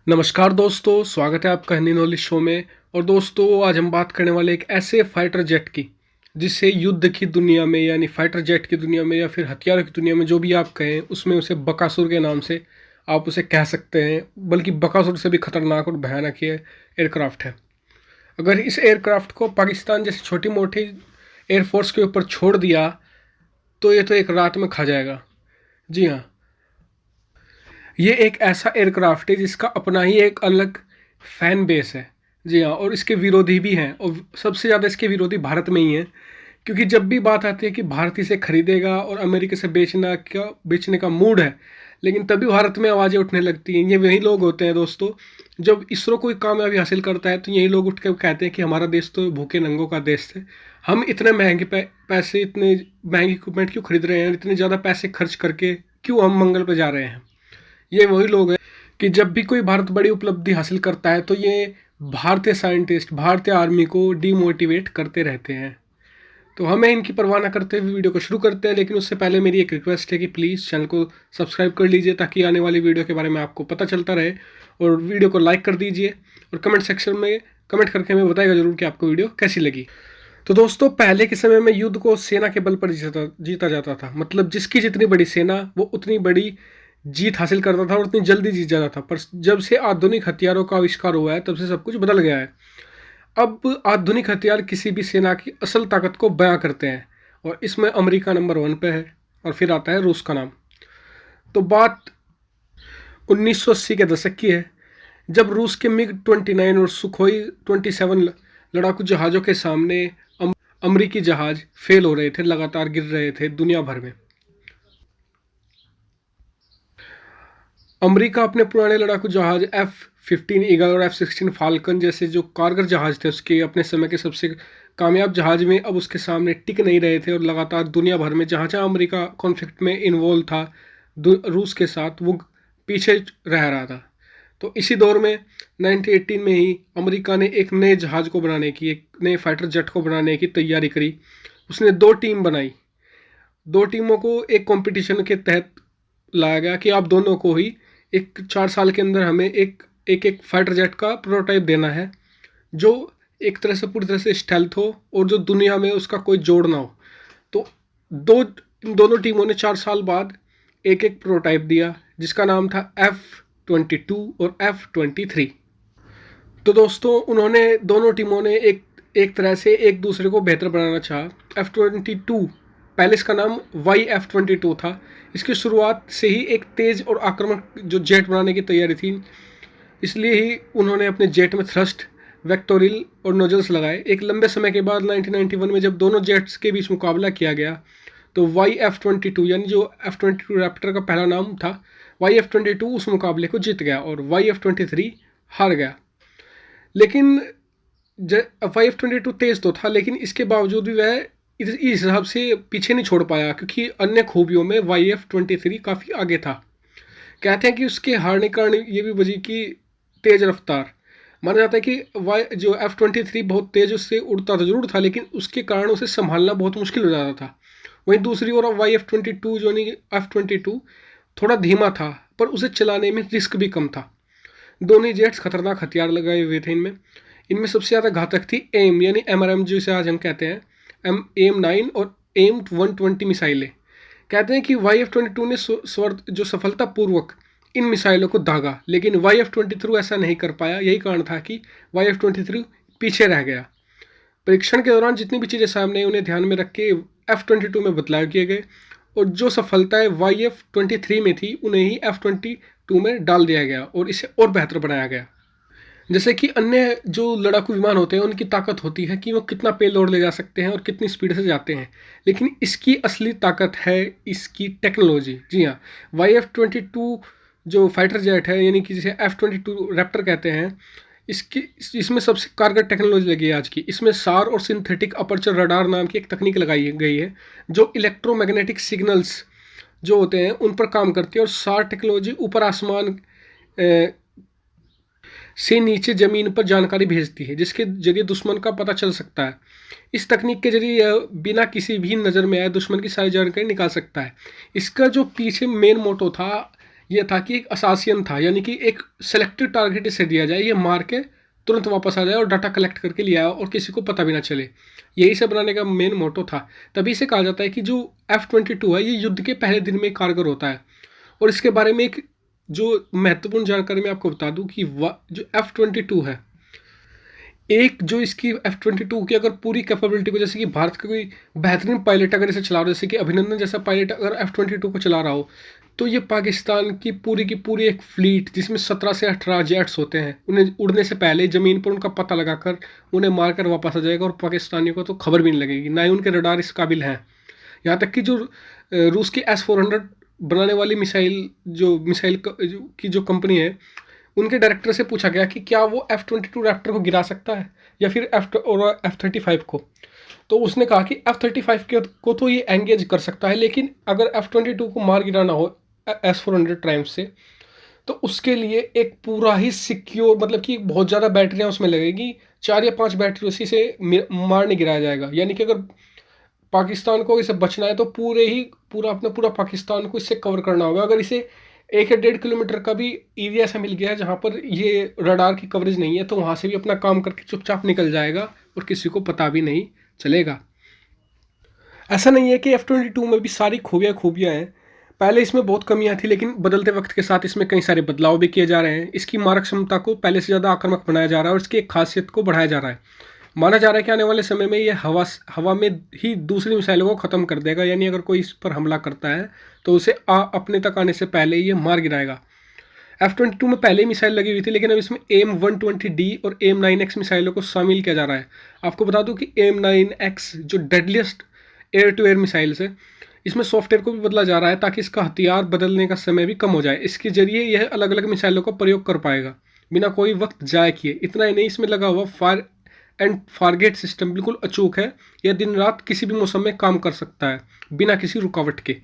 नमस्कार दोस्तों, स्वागत है आपका हिंदी नॉलेज शो में। और दोस्तों, आज हम बात करने वाले एक ऐसे फाइटर जेट की जिसे युद्ध की दुनिया में यानी फाइटर जेट की दुनिया में या फिर हथियारों की दुनिया में जो भी आप कहें उसमें उसे बकासुर के नाम से आप उसे कह सकते हैं। बल्कि बकासुर से भी खतरनाक और भयानक ये एयरक्राफ्ट है। अगर इस एयरक्राफ्ट को पाकिस्तान जैसी छोटी मोटी एयरफोर्स के ऊपर छोड़ दिया तो ये तो एक रात में खा जाएगा। जी हाँ, ये एक ऐसा एयरक्राफ्ट है जिसका अपना ही एक अलग फैन बेस है। जी हाँ, और इसके विरोधी भी हैं और सबसे ज़्यादा इसके विरोधी भारत में ही हैं। क्योंकि जब भी बात आती है कि भारत इसे खरीदेगा और अमेरिका से बेचने का मूड है, लेकिन तभी भारत में आवाज़ें उठने लगती हैं। ये वही लोग होते हैं दोस्तों, जब इसरो कोई कामयाबी हासिल करता है तो यही लोग उठ के कहते हैं कि हमारा देश तो भूखे नंगों का देश है। हम इतने महंगे पैसे इतने महंगे इक्विपमेंट क्यों खरीद रहे हैं, इतने ज़्यादा पैसे खर्च करके क्यों हम मंगल पर जा रहे हैं। ये वही लोग हैं कि जब भी कोई भारत बड़ी उपलब्धि हासिल करता है तो ये भारतीय साइंटिस्ट भारतीय आर्मी को डीमोटिवेट करते रहते हैं। तो हमें इनकी परवाह न करते हुए वीडियो को शुरू करते हैं, लेकिन उससे पहले मेरी एक रिक्वेस्ट है कि प्लीज़ चैनल को सब्सक्राइब कर लीजिए ताकि आने वाली वीडियो के बारे में आपको पता चलता रहे। और वीडियो को लाइक कर दीजिए और कमेंट सेक्शन में कमेंट करके हमें बताएगा ज़रूर कि आपको वीडियो कैसी लगी। तो दोस्तों, पहले के समय में युद्ध को सेना के बल पर जीता जाता था। मतलब जिसकी जितनी बड़ी सेना वो उतनी बड़ी जीत हासिल करता था और उतनी जल्दी जीत जाता था। पर जब से आधुनिक हथियारों का आविष्कार हुआ है तब से सब कुछ बदल गया है। अब आधुनिक हथियार किसी भी सेना की असल ताकत को बयां करते हैं और इसमें अमेरिका नंबर 1 पे है और फिर आता है रूस का नाम। तो बात 1980 के दशक की है, जब रूस के मिग 29 और सुखोई 27 लड़ाकू जहाज़ों के सामने अमरीकी जहाज़ फेल हो रहे थे, लगातार गिर रहे थे दुनिया भर में। अमेरिका अपने पुराने लड़ाकू जहाज F-15 ईगल और F-16 फाल्कन जैसे जो कारगर जहाज थे उसके अपने समय के सबसे कामयाब जहाज में अब उसके सामने टिक नहीं रहे थे और लगातार दुनिया भर में जहाँ जहाँ अमेरिका कॉन्फ्लिक्ट में इन्वॉल्व था रूस के साथ, वो पीछे रह रहा था। तो इसी दौर में 1918 में ही अमेरिका ने एक नए जहाज़ को बनाने की, एक नए फाइटर जेट को बनाने की तैयारी करी। उसने 2 टीम बनाई। 2 टीमों को एक कंपटीशन के तहत लाया गया कि आप दोनों को ही एक 4 साल के अंदर हमें एक फाइटर जेट का प्रोटोटाइप देना है जो एक तरह से पूरी तरह से स्टेल्थ हो और जो दुनिया में उसका कोई जोड़ ना हो। तो दोनों टीमों ने 4 साल बाद एक प्रोटोटाइप दिया जिसका नाम था F-22 और F-23। तो दोस्तों, उन्होंने दोनों टीमों ने एक तरह से एक दूसरे को बेहतर बनाना चाहा। F-22 पहले इसका नाम YF-22 था। इसकी शुरुआत से ही एक तेज़ और आक्रामक जो जेट बनाने की तैयारी थी, इसलिए ही उन्होंने अपने जेट में थ्रस्ट, वेक्टोरिल और नोजल्स लगाए। एक लंबे समय के बाद 1991 में जब दोनों जेट्स के बीच मुकाबला किया गया तो YF-22 यानी जो F-22 रैप्टर का पहला नाम था, YF-22 उस मुकाबले को जीत गया और YF-23 हार गया। लेकिन YF-22 तेज़ तो था, लेकिन इसके बावजूद भी वह इस हिसाब से पीछे नहीं छोड़ पाया क्योंकि अन्य खूबियों में YF-23 काफ़ी आगे था। कहते हैं कि उसके हारने का कारण ये भी वजह की तेज़ रफ्तार। माना जाता है कि जो F-23 बहुत तेज़ उससे उड़ता तो जरूर था, लेकिन उसके कारण उसे संभालना बहुत मुश्किल हो जाता था। वहीं दूसरी ओर YF-22 जो नहीं F-22 थोड़ा धीमा था, पर उसे चलाने में रिस्क भी कम था। दोनों ही जेट्स खतरनाक हथियार लगाए हुए थे। इनमें सबसे ज़्यादा घातक थी एम यानी MRM जिसे आज हम कहते हैं, AIM-9 और AIM-120 मिसाइलें। कहते हैं कि YF-22 ने जो सफलतापूर्वक इन मिसाइलों को दागा, लेकिन YF-23 ऐसा नहीं कर पाया। यही कारण था कि YF-23 पीछे रह गया। परीक्षण के दौरान जितनी भी चीज़ें सामने आई उन्हें ध्यान में रख के F-22 में बदलाव किए गए और जो सफलताएं YF-23 में थी उन्हें ही F-22 में डाल दिया गया और इसे और बेहतर बनाया गया। जैसे कि अन्य जो लड़ाकू विमान होते हैं उनकी ताकत होती है कि वो कितना पेलोड ले जा सकते हैं और कितनी स्पीड से जाते हैं, लेकिन इसकी असली ताकत है इसकी टेक्नोलॉजी। जी हाँ, YF-22 जो फाइटर जेट है यानी कि जिसे F-22 रैप्टर कहते हैं, इसमें सबसे कारगर टेक्नोलॉजी लगी है आज की। इसमें सार और सिंथेटिक अपर्चर रडार नाम की एक तकनीक लगाई गई है जो इलेक्ट्रोमैग्नेटिक सिग्नल्स जो होते हैं उन पर काम करती है और सार टेक्नोलॉजी ऊपर आसमान से नीचे ज़मीन पर जानकारी भेजती है जिसके जरिए दुश्मन का पता चल सकता है। इस तकनीक के जरिए यह बिना किसी भी नज़र में आए दुश्मन की सारी जानकारी निकाल सकता है। इसका जो पीछे मेन मोटो था ये था कि एक असासियन था, यानी कि एक सेलेक्टेड टारगेट इसे दिया जाए, ये मार के तुरंत वापस आ जाए और डाटा कलेक्ट करके लिया और किसी को पता भी ना चले। यही से बनाने का मेन मोटो था। तभी से कहा जाता है कि जो F-22 है ये युद्ध के पहले दिन में कारगर होता है। और इसके बारे में एक जो महत्वपूर्ण जानकारी मैं आपको बता दूं कि जो F-22 है, एक जो इसकी F-22 की अगर पूरी कैपेबिलिटी को, जैसे कि भारत का कोई बेहतरीन पायलट अगर इसे चला रहा हो, जैसे कि अभिनंदन जैसा पायलट अगर F-22 को चला रहा हो, तो ये पाकिस्तान की पूरी एक फ्लीट जिसमें 17 से 18 जेट्स होते हैं, उन्हें उड़ने से पहले ज़मीन पर उनका पता लगाकर उन्हें मारकर वापस आ जाएगा और पाकिस्तानियों को तो खबर भी नहीं लगेगी, ना ही उनके रडार इस काबिल हैं। यहाँ तक कि जो रूस की S-400 बनाने वाली मिसाइल की जो कंपनी है, उनके डायरेक्टर से पूछा गया कि क्या वो F-22 रैप्टर को गिरा सकता है या फिर F-35 को। तो उसने कहा कि F-35 को तो ये एंगेज कर सकता है, लेकिन अगर F-22 को मार गिराना हो S-400 टाइम्स से, तो उसके लिए एक पूरा ही सिक्योर, मतलब कि बहुत ज़्यादा बैटरियाँ उसमें लगेगी, 4 या 5 बैटरी उसी से मार नहीं गिराया जाएगा। यानी कि अगर पाकिस्तान को इसे बचना है तो पूरा पाकिस्तान को इससे कवर करना होगा। अगर इसे 1 या 1.5 किलोमीटर का भी एरिया ऐसा मिल गया है जहाँ पर ये रडार की कवरेज नहीं है, तो वहाँ से भी अपना काम करके चुपचाप निकल जाएगा और किसी को पता भी नहीं चलेगा। ऐसा नहीं है कि F-22 में भी सारी खूबियाँ हैं। पहले इसमें बहुत कमियां थी, लेकिन बदलते वक्त के साथ इसमें कई सारे बदलाव भी किए जा रहे हैं। इसकी मारक क्षमता को पहले से ज़्यादा आक्रामक बनाया जा रहा है और इसकी एक खासियत को बढ़ाया जा रहा है। माना जा रहा है कि आने वाले समय में ये हवा में ही दूसरी मिसाइलों को ख़त्म कर देगा, यानी अगर कोई इस पर हमला करता है तो उसे अपने तक आने से पहले ये मार गिराएगा। F-22 में पहले ही मिसाइल लगी हुई थी, लेकिन अब इसमें AIM-120D और AIM-9X मिसाइलों को शामिल किया जा रहा है। आपको बता दूं कि AIM-9X जो deadliest air to air missiles है, इसमें सॉफ्टवेयर को भी बदला जा रहा है ताकि इसका हथियार बदलने का समय भी कम हो जाए। इसके जरिए यह अलग अलग मिसाइलों का प्रयोग कर पाएगा बिना कोई वक्त जाया किए। इतना ही नहीं, इसमें लगा हुआ फायर एंड फारगेट सिस्टम बिल्कुल अचूक है। यह दिन रात किसी भी मौसम में काम कर सकता है बिना किसी रुकावट के।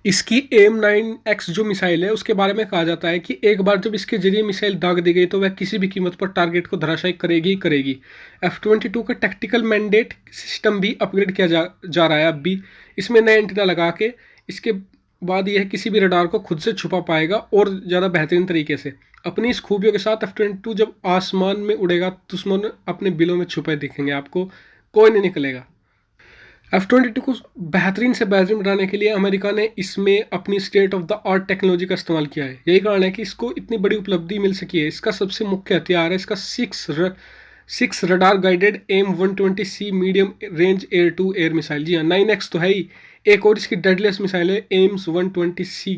इसकी AIM-9X जो मिसाइल है उसके बारे में कहा जाता है कि एक बार जब इसके जरिए मिसाइल दाग दी गई तो वह किसी भी कीमत पर टारगेट को धराशायी करेगी ही करेगी। F-22 का टैक्टिकल मैंडेट सिस्टम भी अपग्रेड किया जा रहा है अब भी। इसमें नए एंटीना लगा के इसके बाद यह किसी भी रडार को खुद से छुपा पाएगा और ज़्यादा बेहतरीन तरीके से। अपनी इस खूबियों के साथ F-22 जब आसमान में उड़ेगा दुश्मन अपने बिलों में छुपे दिखेंगे, आपको कोई नहीं निकलेगा। F-22 को बेहतरीन से बेहतरीन बनाने के लिए अमेरिका ने इसमें अपनी state of the art technology का इस्तेमाल किया है। यही कारण है कि इसको इतनी बड़ी उपलब्धि मिल सकी है। इसका सबसे मुख्य हथियार है इसका six radar guided AIM-120C medium range air to air missile. जी हाँ, 9X तो है ही, एक और इसकी डेडलेस मिसाइल है AIM-120C,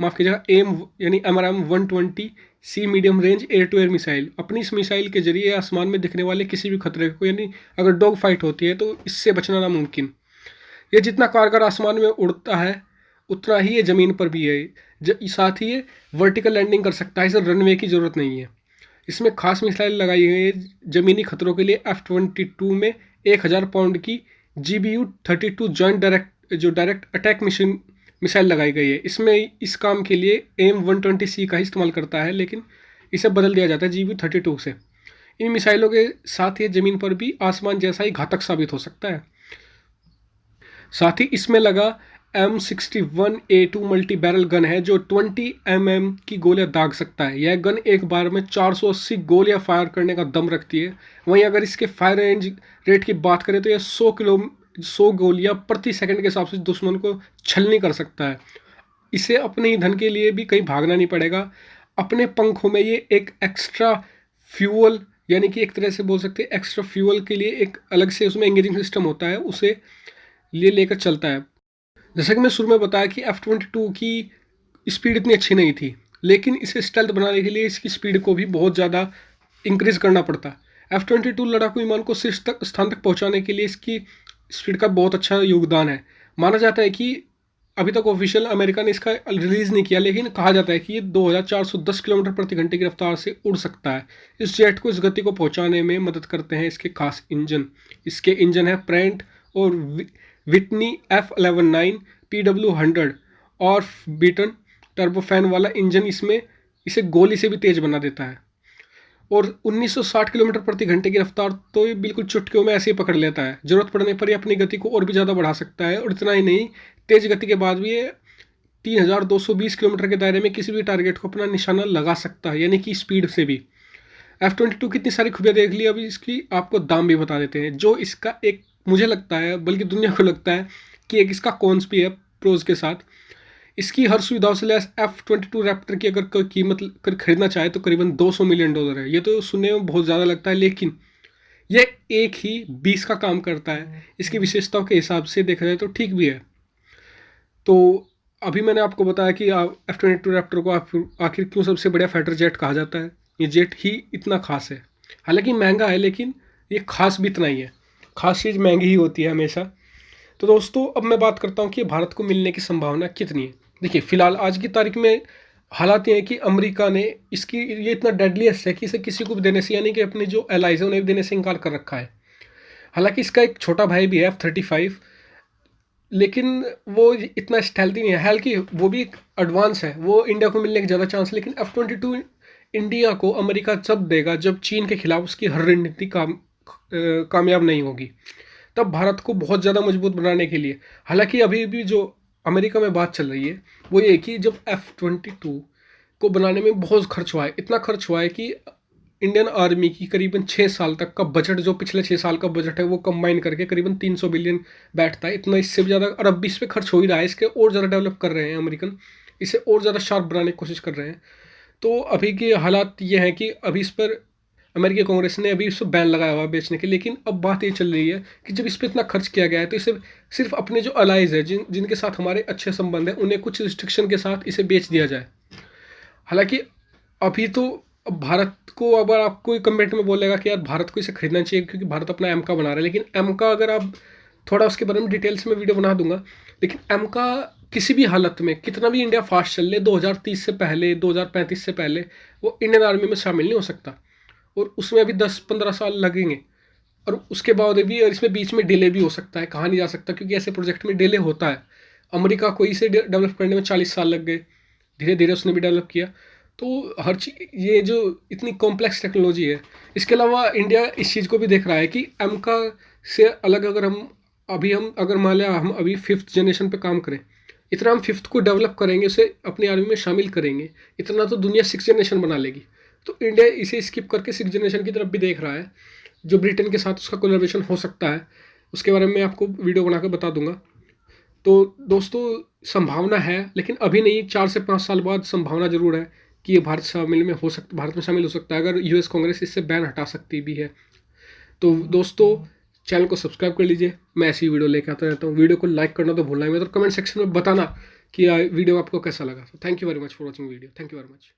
माफ़ कीजिएगा AIM यानी AMRAAM-120C medium range air to air missile. अपनी इस मिसाइल के जरिए आसमान में दिखने वाले किसी भी खतरे को, यानी अगर डॉग फाइट होती है तो इससे बचना नामुमकिन। ये जितना कारगर आसमान में उड़ता है उतना ही ये ज़मीन पर भी है। साथ ही ये वर्टिकल लैंडिंग कर सकता है, इसे रनवे की ज़रूरत नहीं है। इसमें खास मिसाइल लगाई गई है ज़मीनी खतरों के लिए। F-22 में 1000 पाउंड की GBU-32 डायरेक्ट अटैक मिसाइल लगाई गई है। इसमें इस काम के लिए AIM-120C का ही इस्तेमाल करता है, लेकिन इसे बदल दिया जाता है GBU-32 से। इन मिसाइलों के साथ ये ज़मीन पर भी आसमान जैसा ही घातक साबित हो सकता है। साथ ही इसमें लगा M61A2 मल्टी बैरल गन है जो 20 mm की गोलियां दाग सकता है। यह गन एक बार में 480 गोलियां फायर करने का दम रखती है। वहीं अगर इसके फायर रेंज रेट की बात करें तो यह 100 गोलियां प्रति सेकंड के हिसाब से दुश्मन को छलनी कर सकता है। इसे अपने ईंधन के लिए भी कहीं भागना नहीं पड़ेगा। अपने पंखों में ये एक एक्स्ट्रा फ्यूल, यानी कि एक तरह से बोल सकते हैं एक्स्ट्रा फ्यूल के लिए एक अलग से उसमें एंगेजिंग सिस्टम होता है, उसे ये लेकर चलता है। जैसा कि मैं शुरू में बताया कि F-22 की स्पीड इतनी अच्छी नहीं थी, लेकिन इसे स्टेल्थ बनाने के लिए इसकी स्पीड को भी बहुत ज़्यादा इंक्रीज करना पड़ता। F-22 लड़ाकू विमान को शीर्ष स्थान तक पहुंचाने के लिए इसकी स्पीड का बहुत अच्छा योगदान है। माना जाता है कि अभी तक ऑफिशियल अमेरिका ने इसका रिलीज़ नहीं किया, लेकिन कहा जाता है कि ये 2410 किलोमीटर प्रति घंटे की रफ्तार से उड़ सकता है। इस जेट को इस गति को पहुँचाने में मदद करते हैं इसके खास इंजन। इसके इंजन है प्रैंट और विटनी F119 PW100 और बीटन टर्बोफैन वाला इंजन इसमें इसे गोली से भी तेज़ बना देता है। और 1960 किलोमीटर प्रति घंटे की रफ्तार तो ये बिल्कुल चुटकियों में ऐसे ही पकड़ लेता है। ज़रूरत पड़ने पर ये अपनी गति को और भी ज़्यादा बढ़ा सकता है। और इतना ही नहीं, तेज़ गति के बाद भी ये 3220 किलोमीटर के दायरे में किसी भी टारगेट को अपना निशाना लगा सकता है, यानी कि स्पीड से भी। F-22 कितनी सारी खूबियाँ देख ली, अभी इसकी आपको दाम भी बता देते हैं। जो इसका एक मुझे लगता है, बल्कि दुनिया को लगता है कि एक इसका कॉन्स भी है प्रोज के साथ। इसकी हर सुविधाओं से लैस F-22 रैप्टर की अगर कोई कीमत कर खरीदना चाहे तो करीबन $200 मिलियन है। ये तो सुनने में बहुत ज़्यादा लगता है, लेकिन ये एक ही 20 का काम करता है। इसकी विशेषताओं के हिसाब से देखा जाए तो ठीक भी है। तो अभी मैंने आपको बताया कि F-22 रैप्टर को आखिर क्यों सबसे बढ़िया फाइटर जेट कहा जाता है। ये जेट ही इतना खास है, हालांकि महंगा है, लेकिन ये खास भी इतना ही है। खास चीज़ महंगी ही होती है हमेशा। तो दोस्तों, अब मैं बात करता हूँ कि भारत को मिलने की संभावना कितनी है। देखिए, फिलहाल आज की तारीख में हालात ये हैं कि अमेरिका ने इसकी ये इतना डेडलीस्ट है कि इसे किसी को भी देने से, यानी कि अपने जो एलाइज है उन्हें भी देने से इनकार कर रखा है। हालांकि इसका एक छोटा भाई भी है F-35, लेकिन वो इतना स्टेल्थी नहीं है। हालांकि वो भी एडवांस है, वो इंडिया को मिलने के ज़्यादा चांस। लेकिन F-22 इंडिया को अमेरिका जब देगा जब चीन के खिलाफ उसकी हर रणनीति कामयाब नहीं होगी, तब भारत को बहुत ज़्यादा मजबूत बनाने के लिए। हालांकि अभी भी जो अमेरिका में बात चल रही है वो ये कि जब F-22 को बनाने में बहुत खर्च हुआ है, इतना खर्च हुआ है कि इंडियन आर्मी की करीबन 6 साल तक का बजट, जो पिछले 6 साल का बजट है, वो कंबाइन करके करीबन 300 बिलियन बैठता है। इतना, इससे भी ज़्यादा, और अब भी इस पर खर्च हो ही रहा है। इसके और ज़्यादा डेवलप कर रहे हैं अमेरिकन, इसे और ज़्यादा शार्प बनाने की कोशिश कर रहे हैं। तो अभी के हालात ये हैं कि अभी इस पर अमेरिकी कांग्रेस ने अभी इस पर बैन लगाया हुआ है बेचने के। लेकिन अब बात ये चल रही है कि जब इस पर इतना खर्च किया गया है तो इसे सिर्फ अपने जो अलाइज है, जिनके साथ हमारे अच्छे संबंध हैं, उन्हें कुछ रिस्ट्रिक्शन के साथ इसे बेच दिया जाए। हालांकि अभी तो भारत को, अगर आप कोई कमेंट में बोलेगा कि यार भारत को इसे खरीदना चाहिए क्योंकि भारत अपना एमका बना रहा है, लेकिन एमका अगर आप थोड़ा उसके बारे में डिटेल्स में वीडियो बना दूंगा, लेकिन एमका किसी भी हालत में कितना भी इंडिया फास्ट चल ले, 2030 से पहले, 2035 से पहले वो इंडियन आर्मी में शामिल नहीं हो सकता। और उसमें अभी 10-15 साल लगेंगे, और उसके बाद भी, और इसमें बीच में डिले भी हो सकता है, कहा नहीं जा सकता, क्योंकि ऐसे प्रोजेक्ट में डिले होता है। अमेरिका को इसे डेवलप करने में 40 साल लग गए, धीरे धीरे उसने भी डेवलप किया। तो हर चीज़, ये जो इतनी कॉम्प्लेक्स टेक्नोलॉजी है। इसके अलावा इंडिया इस चीज़ को भी देख रहा है कि एमका से अलग, अगर हम अगर मान लिया हम अभी 5th जनरेशन पे काम करें, इतना हम 5th को डेवलप करेंगे, उसे अपनी आर्मी में शामिल करेंगे, इतना तो दुनिया 6th जनरेशन बना लेगी। तो इंडिया इसे स्किप करके 6th जनरेशन की तरफ भी देख रहा है, जो ब्रिटेन के साथ उसका कोलैबोरेशन हो सकता है। उसके बारे में आपको वीडियो बना कर बता दूंगा। तो दोस्तों, संभावना है, लेकिन अभी नहीं, 4 से 5 साल बाद संभावना जरूर है कि ये भारत में शामिल हो सकता है, अगर यूएस कांग्रेस इससे बैन हटा सकती भी है। तो दोस्तों, चैनल को सब्सक्राइब कर लीजिए, मैं ऐसी वीडियो लेकर आता रहता हूँ। वीडियो को लाइक करना तो भूलना ही मत, और कमेंट सेक्शन में बताना कि वीडियो आपको कैसा लगा। Thank you very much for watching video. Thank you very much.